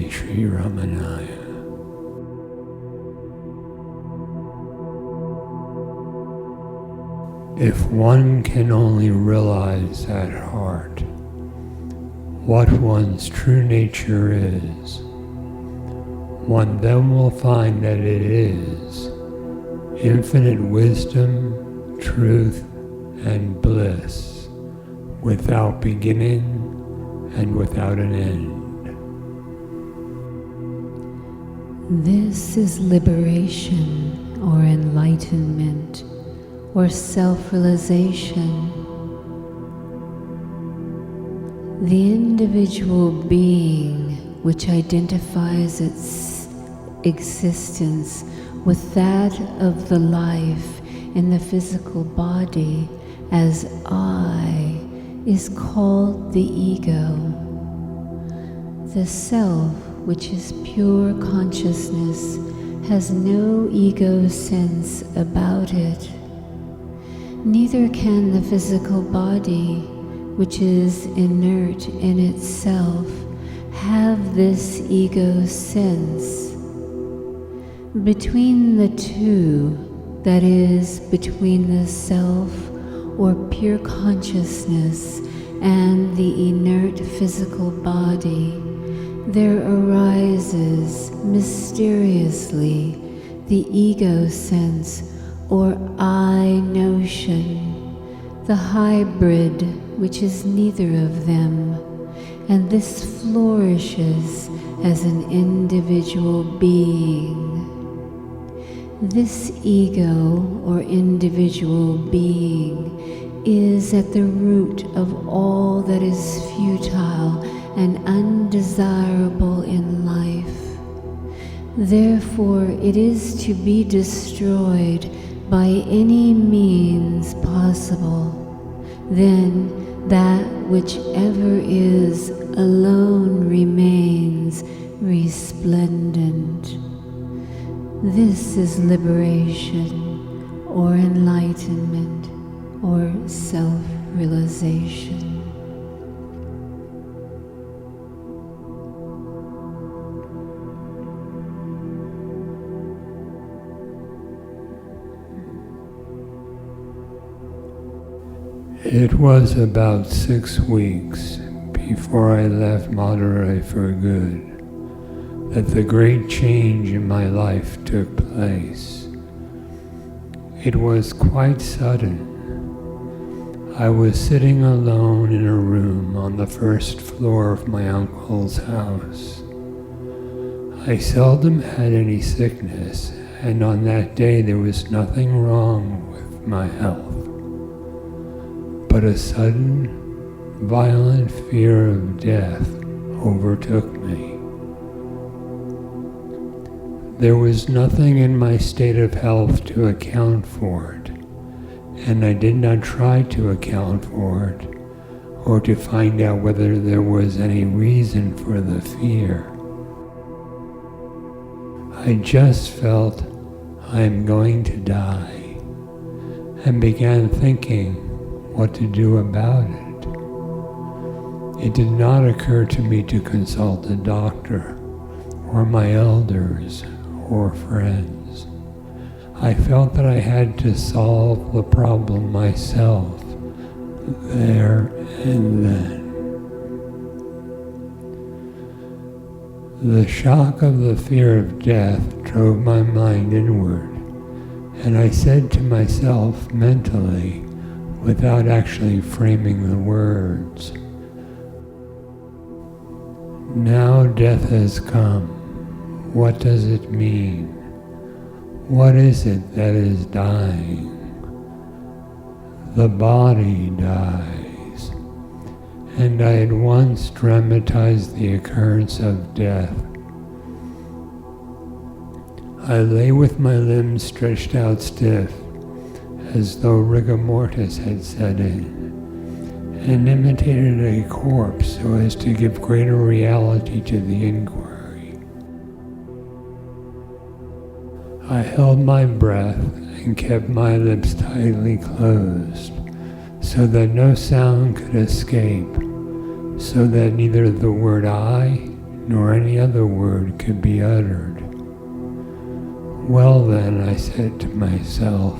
Sri Ramana. If one can only realize at heart what one's true nature is, one then will find that it is infinite wisdom, truth, and bliss, without beginning and without an end. This is liberation or enlightenment or self-realization. The individual being which identifies its existence with that of the life in the physical body as I is called the ego. The self, which is pure consciousness, has no ego sense about it. Neither can the physical body, which is inert in itself, have this ego sense. Between the two, that is, between the self or pure consciousness and the inert physical body, there arises mysteriously the ego sense or I notion, the hybrid which is neither of them, and this flourishes as an individual being. This ego or individual being is at the root of all that is futile and undesirable in life. Therefore, it is to be destroyed by any means possible. Then that which ever is alone remains resplendent. This is liberation or enlightenment or self-realization. It was about 6 weeks before I left Madurai for good that the great change in my life took place. It was quite sudden. I was sitting alone in a room on the first floor of my uncle's house. I seldom had any sickness, and on that day there was nothing wrong with my health. But a sudden, violent fear of death overtook me. There was nothing in my state of health to account for it, and I did not try to account for it or to find out whether there was any reason for the fear. I just felt I am going to die and began thinking what to do about it. It did not occur to me to consult a doctor or my elders or friends. I felt that I had to solve the problem myself there and then. The shock of the fear of death drove my mind inward, and I said to myself mentally, without actually framing the words, now death has come. What does it mean? What is it that is dying? The body dies. And I at once dramatized the occurrence of death. I lay with my limbs stretched out stiff, as though rigor mortis had set in, and imitated a corpse so as to give greater reality to the inquiry. I held my breath and kept my lips tightly closed, so that no sound could escape, so that neither the word I nor any other word could be uttered. Well then, I said to myself,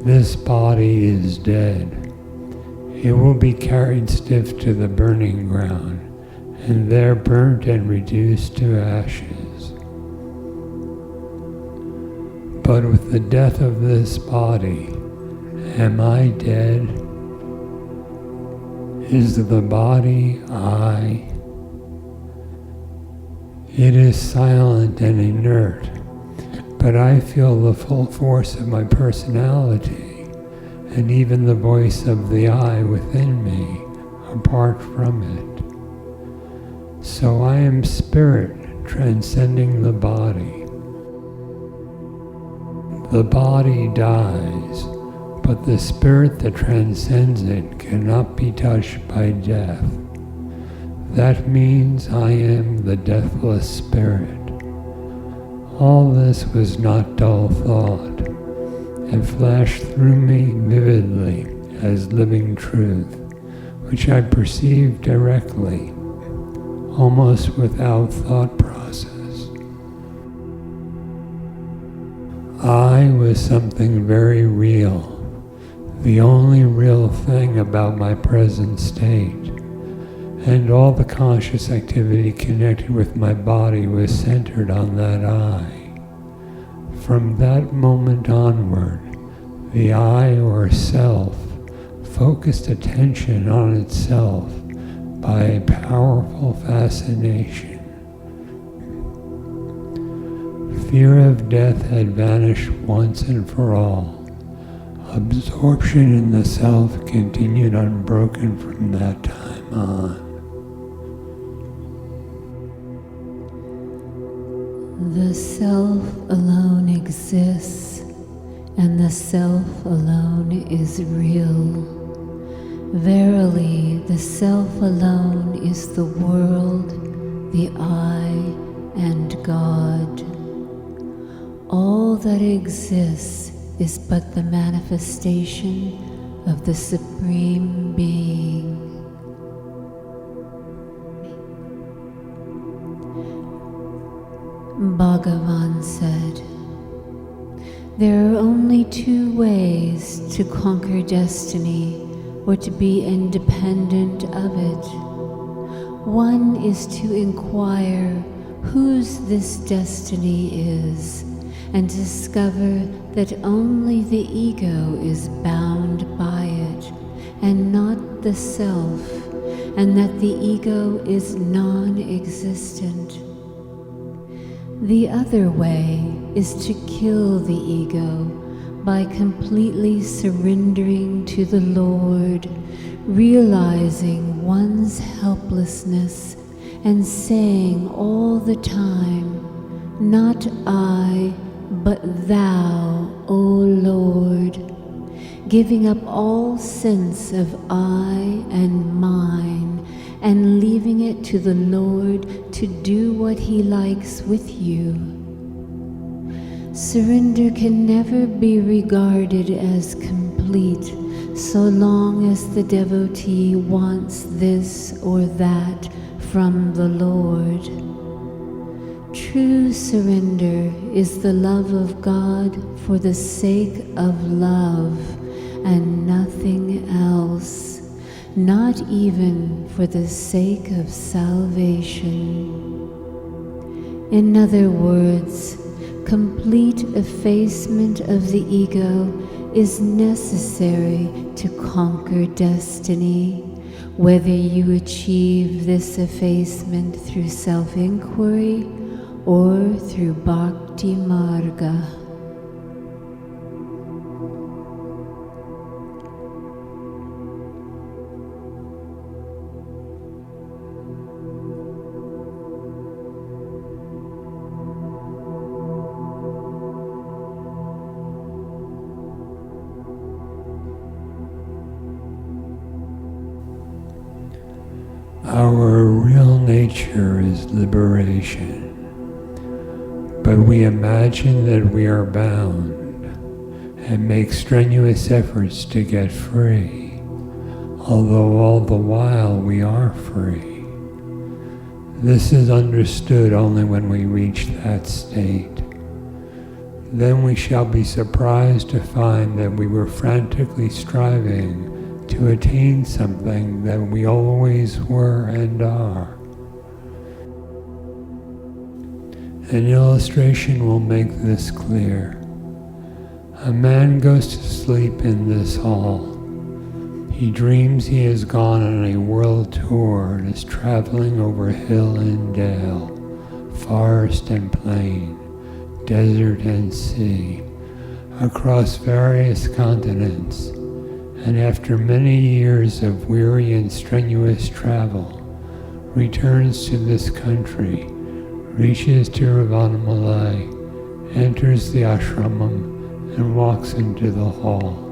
this body is dead. It will be carried stiff to the burning ground, and there burnt and reduced to ashes. But with the death of this body, am I dead? Is the body I? It is silent and inert, but I feel the full force of my personality, and even the voice of the I within me, apart from it. So I am spirit transcending the body. The body dies, but the spirit that transcends it cannot be touched by death. That means I am the deathless spirit. All this was not dull thought. It flashed through me vividly as living truth, which I perceived directly, almost without thought process. I was something very real, the only real thing about my present state, and all the conscious activity connected with my body was centered on that I. From that moment onward, the I or self focused attention on itself by a powerful fascination. Fear of death had vanished once and for all. Absorption in the self continued unbroken from that time on. The self alone exists, and the self alone is real. Verily, the self alone is the world, the I, and God. All that exists is but the manifestation of the Supreme Being. Bhagavan said, there are only two ways to conquer destiny or to be independent of it. One is to inquire whose this destiny is, and discover that only the ego is bound by it, and not the self, and that the ego is non-existent. The other way is to kill the ego by completely surrendering to the Lord, realizing one's helplessness, and saying all the time, not I, but Thou, O Lord, giving up all sense of I and mine, and leaving it to the Lord to do what He likes with you. Surrender can never be regarded as complete so long as the devotee wants this or that from the Lord. True surrender is the love of God for the sake of love and nothing else, not even for the sake of salvation. In other words, complete effacement of the ego is necessary to conquer destiny, whether you achieve this effacement through self-inquiry or through Bhakti Marga. Our real nature is liberation, but we imagine that we are bound and make strenuous efforts to get free, although all the while we are free. This is understood only when we reach that state. Then we shall be surprised to find that we were frantically striving to attain something that we always were and are. An illustration will make this clear. A man goes to sleep in this hall. He dreams he has gone on a world tour and is traveling over hill and dale, forest and plain, desert and sea, across various continents, and after many years of weary and strenuous travel, returns to this country, reaches Sri Ramana Maharshi, enters the ashramam, and walks into the hall.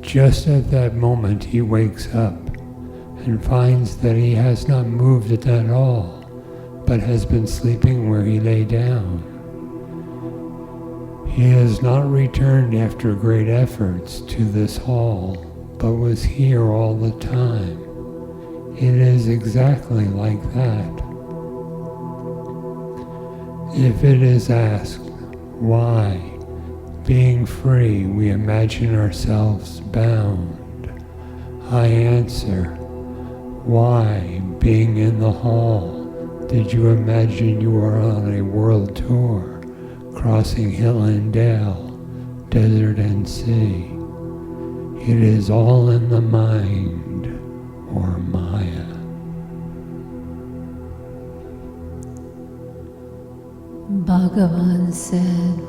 Just at that moment he wakes up and finds that he has not moved at all, but has been sleeping where he lay down. He has not returned after great efforts to this hall, but was here all the time. It is exactly like that. If it is asked, why, being free, we imagine ourselves bound, I answer, why, being in the hall, did you imagine you were on a world tour, crossing hill and dale, desert and sea? It is all in the mind, or Maya. Bhagavan said,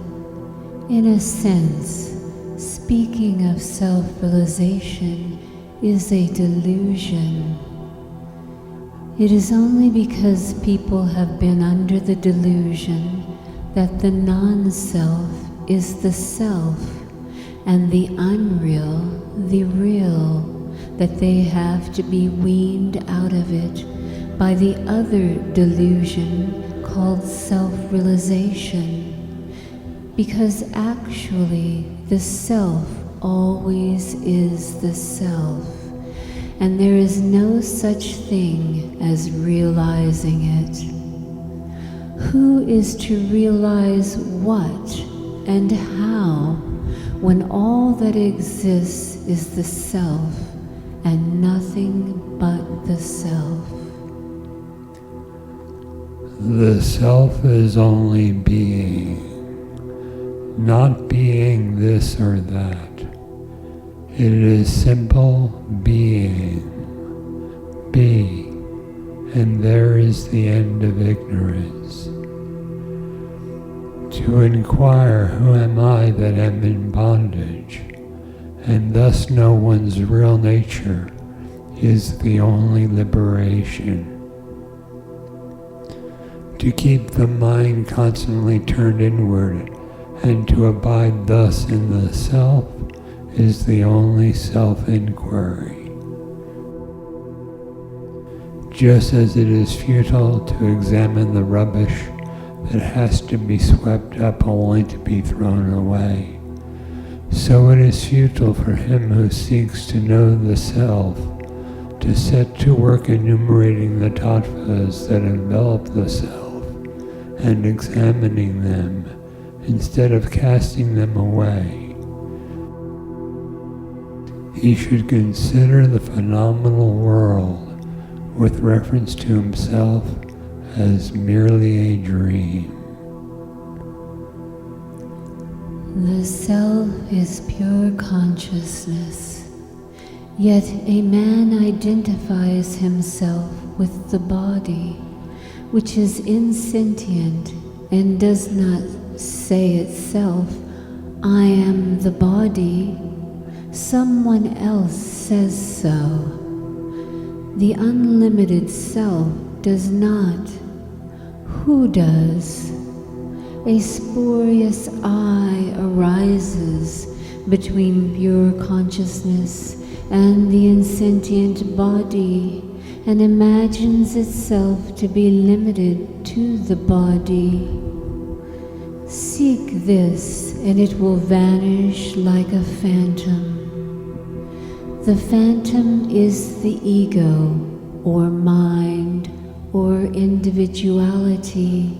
in a sense, speaking of self-realization is a delusion. It is only because people have been under the delusion that the non-self is the self and the unreal, the real, that they have to be weaned out of it by the other delusion called self-realization. Because actually the self always is the self, and there is no such thing as realizing it. Who is to realize what and how when all that exists is the self and nothing but the self? The self is only being, not being this or that. It is simple being. Be, and there is the end of ignorance. To inquire who am I that am in bondage, and thus know one's real nature, is the only liberation. To keep the mind constantly turned inward and to abide thus in the self is the only self-inquiry. Just as it is futile to examine the rubbish that has to be swept up only to be thrown away, so it is futile for him who seeks to know the self to set to work enumerating the tattvas that envelop the self and examining them instead of casting them away. He should consider the phenomenal world with reference to himself as merely a dream. The self is pure consciousness, yet a man identifies himself with the body, which is insentient and does not say itself, I am the body. Someone else says so. The unlimited self does not. Who does? A spurious I arises between pure consciousness and the insentient body, and imagines itself to be limited to the body. Seek this, and it will vanish like a phantom. The phantom is the ego, or mind or individuality.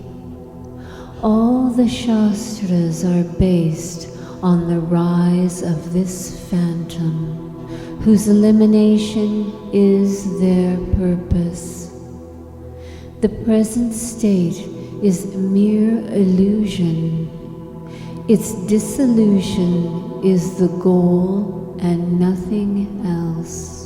All the Shastras are based on the rise of this phantom, whose elimination is their purpose. The present state is mere illusion. Its dissolution is the goal and nothing else.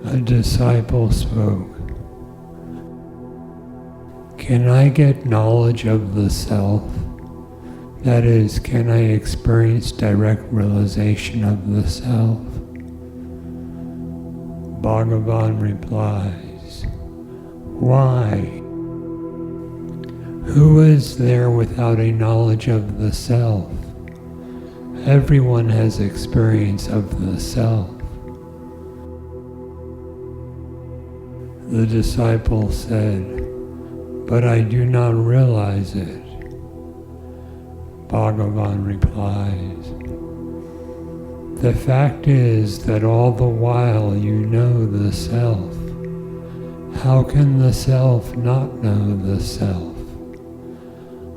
A disciple spoke. Can I get knowledge of the self? That is, can I experience direct realization of the self? Bhagavan replies, why? Who is there without a knowledge of the self? Everyone has experience of the self. The disciple said, but I do not realize it. Bhagavan replies, the fact is that all the while you know the self. How can the self not know the self?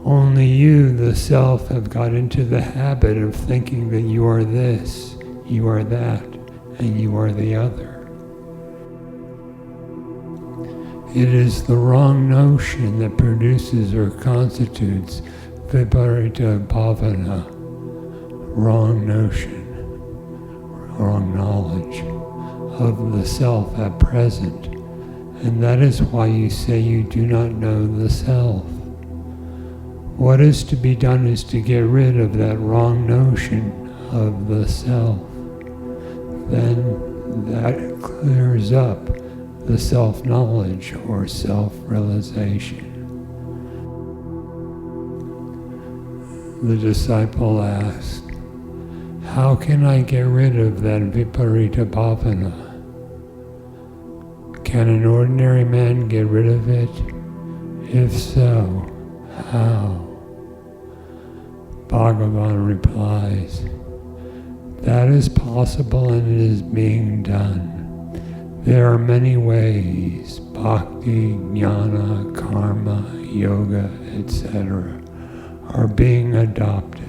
Only you, the self, have got into the habit of thinking that you are this, you are that, and you are the other. It is the wrong notion that produces or constitutes viparita bhavana, wrong notion, wrong knowledge of the self at present, and that is why you say you do not know the self. What is to be done is to get rid of that wrong notion of the self. Then that clears up the self-knowledge or self-realization. The disciple asked, how can I get rid of that viparita bhavana? Can an ordinary man get rid of it? If so, how? Bhagavan replies, that is possible and it is being done. There are many ways, bhakti, jnana, karma, yoga, etc., are being adopted,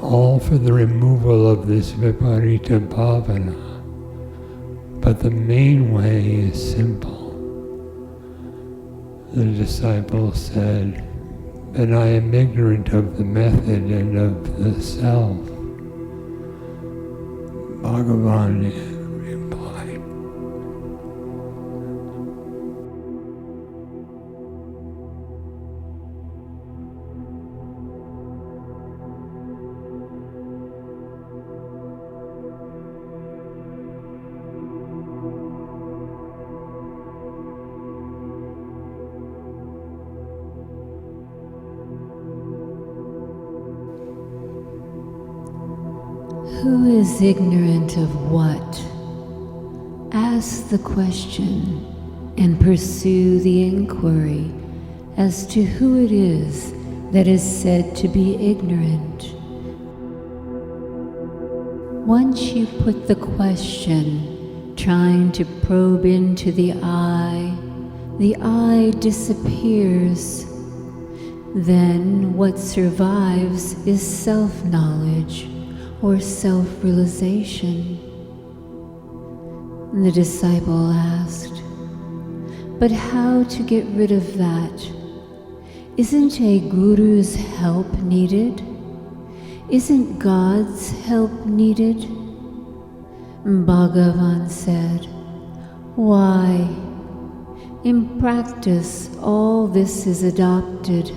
all for the removal of this viparita bhavana. But the main way is simple. The disciple said, but I am ignorant of the method and of the self. Bhagavan replied, who is ignorant of what? Ask the question and pursue the inquiry as to who it is that is said to be ignorant. Once you put the question, trying to probe into the eye disappears. Then what survives is self-knowledge or self-realization. The disciple asked, but how to get rid of that? Isn't a guru's help needed? Isn't God's help needed? Bhagavan said, why? In practice, all this is adopted.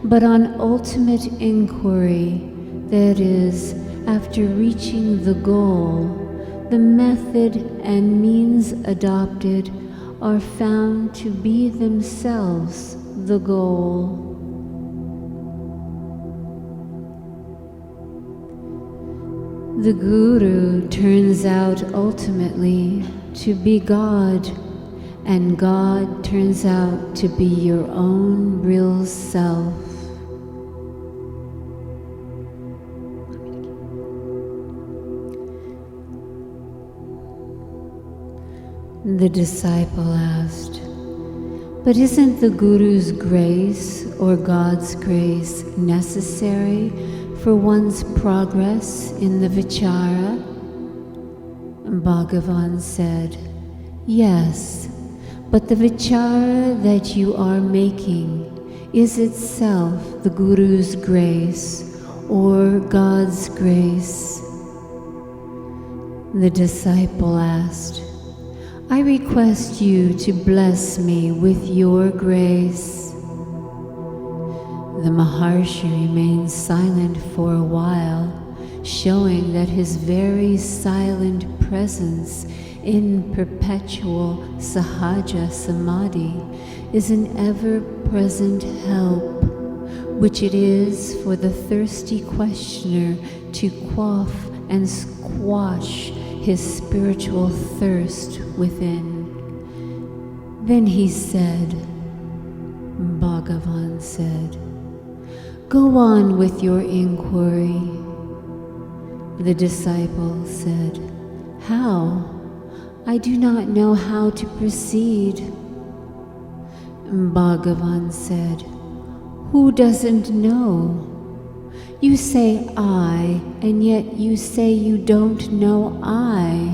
But on ultimate inquiry, that is, after reaching the goal, the method and means adopted are found to be themselves the goal. The Guru turns out ultimately to be God, and God turns out to be your own real self. The disciple asked, "But isn't the Guru's grace or God's grace necessary for one's progress in the vichara?" Bhagavan said, "Yes, but the vichara that you are making is itself the Guru's grace or God's grace." The disciple asked, "I request you to bless me with your grace." The Maharshi remained silent for a while, showing that his very silent presence in perpetual sahaja samadhi is an ever-present help, which it is for the thirsty questioner to quaff and squash his spiritual thirst within. Then he said, Bhagavan said, "Go on with your inquiry." The disciple said, "How? I do not know how to proceed." Bhagavan said, "Who doesn't know? You say I, and yet you say you don't know I.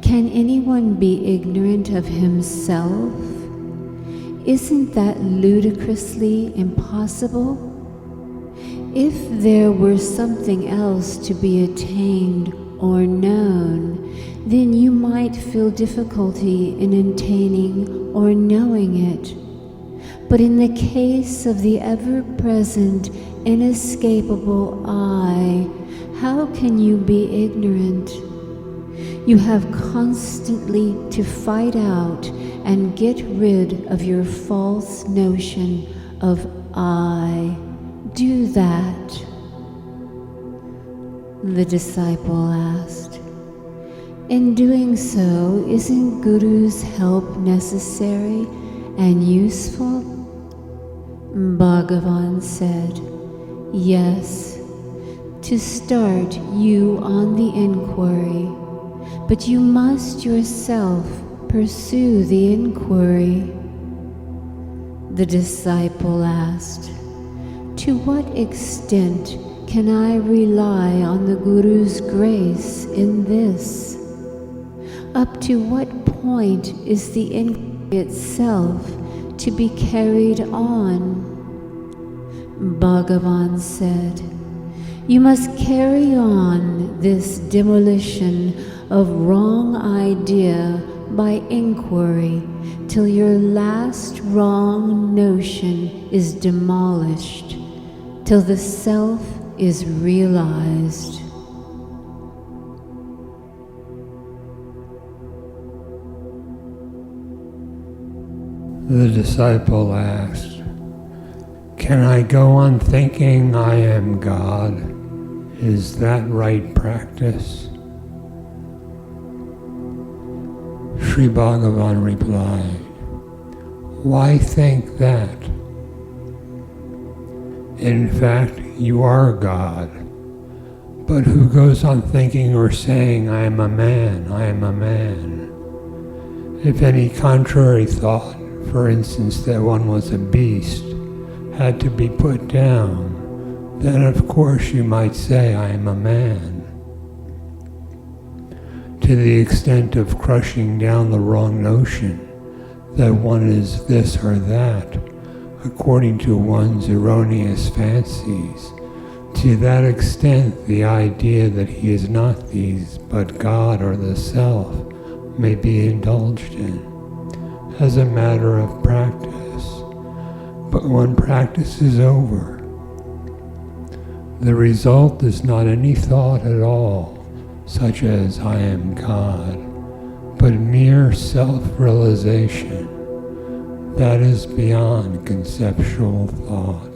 Can anyone be ignorant of himself? Isn't that ludicrously impossible? If there were something else to be attained or known, then you might feel difficulty in attaining or knowing it. But in the case of the ever-present, inescapable I, how can you be ignorant? You have constantly to fight out and get rid of your false notion of I. Do that." The disciple asked, "In doing so, isn't Guru's help necessary and useful?" Bhagavan said, "Yes, to start you on the inquiry, but you must yourself pursue the inquiry." The disciple asked, "To what extent can I rely on the Guru's grace in this? Up to what point is the inquiry itself to be carried on?" Bhagavan said, "You must carry on this demolition of wrong idea by inquiry till your last wrong notion is demolished, till the self is realized." The disciple asked, "Can I go on thinking I am God? Is that right practice?" Sri Bhagavan replied, "Why think that? In fact, you are God. But who goes on thinking or saying, I am a man, I am a man? If any contrary thought, for instance that one was a beast, had to be put down, then of course you might say, I am a man. To the extent of crushing down the wrong notion that one is this or that, according to one's erroneous fancies, to that extent the idea that he is not these, but God or the self, may be indulged in, as a matter of practice. But when practice is over, The result is not any thought at all, such as I am God, but mere self-realization that is beyond conceptual thought.